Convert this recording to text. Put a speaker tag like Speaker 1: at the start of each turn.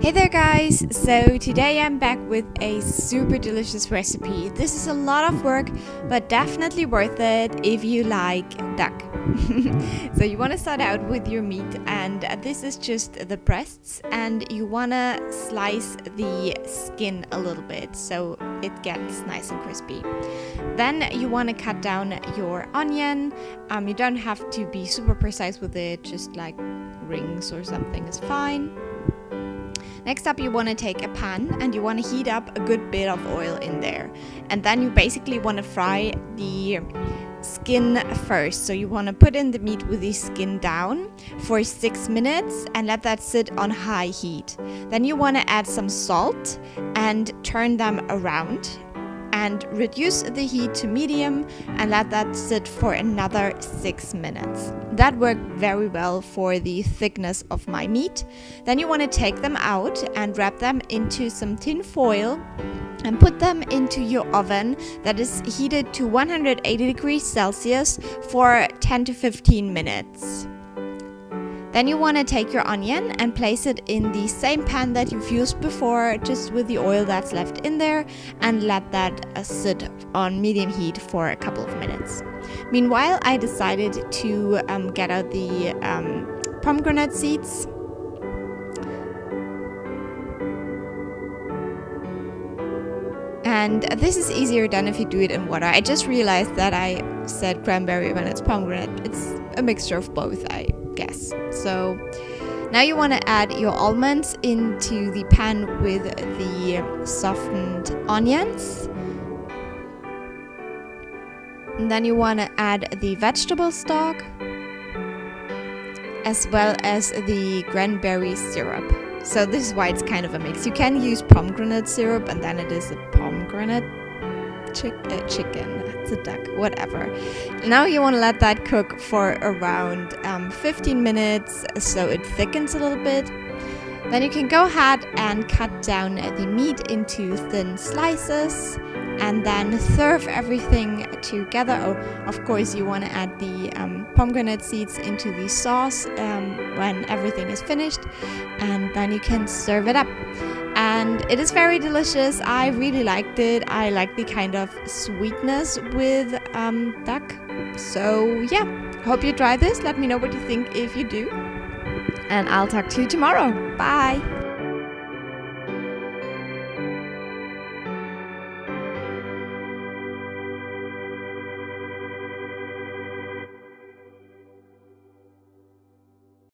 Speaker 1: Hey there guys! So today I'm back with a super delicious recipe. This is a lot of work, but definitely worth it if you like duck. So you want to start out with your meat, and this is just the breasts, and you want to slice the skin a little bit so it gets nice and crispy. Then you want to cut down your onion. You don't have to be super precise with it, just like rings or something is fine. Next up, you want to take a pan and you want to heat up a good bit of oil in there. And then you basically want to fry the skin first. So you want to put in the meat with the skin down for 6 minutes and let that sit on high heat. Then you want to add some salt and turn them around and reduce the heat to medium and let that sit for another 6 minutes. That worked very well for the thickness of my meat. Then you want to take them out and wrap them into some tin foil and put them into your oven that is heated to 180 degrees Celsius for 10 to 15 minutes. Then you want to take your onion and place it in the same pan that you've used before, just with the oil that's left in there, and let that sit on medium heat for a couple of minutes. Meanwhile, I decided to get out the pomegranate seeds. And this is easier done if you do it in water. I just realized that I said cranberry when it's pomegranate. It's a mixture of both, I guess. So now you want to add your almonds into the pan with the softened onions. And then you want to add the vegetable stock as well as the cranberry syrup. So this is why it's kind of a mix. You can use pomegranate syrup and then it is a pomegranate chicken. It's a duck, whatever. Now you want to let that cook for around 15 minutes so it thickens a little bit. Then you can go ahead and cut down the meat into thin slices and then serve everything together. Oh, of course, you want to add the pomegranate seeds into the sauce when everything is finished, and then you can serve it up. And it is very delicious. I really liked it. I like the kind of sweetness with duck. So yeah, hope you try this. Let me know what you think if you do. And I'll talk to you tomorrow. Bye!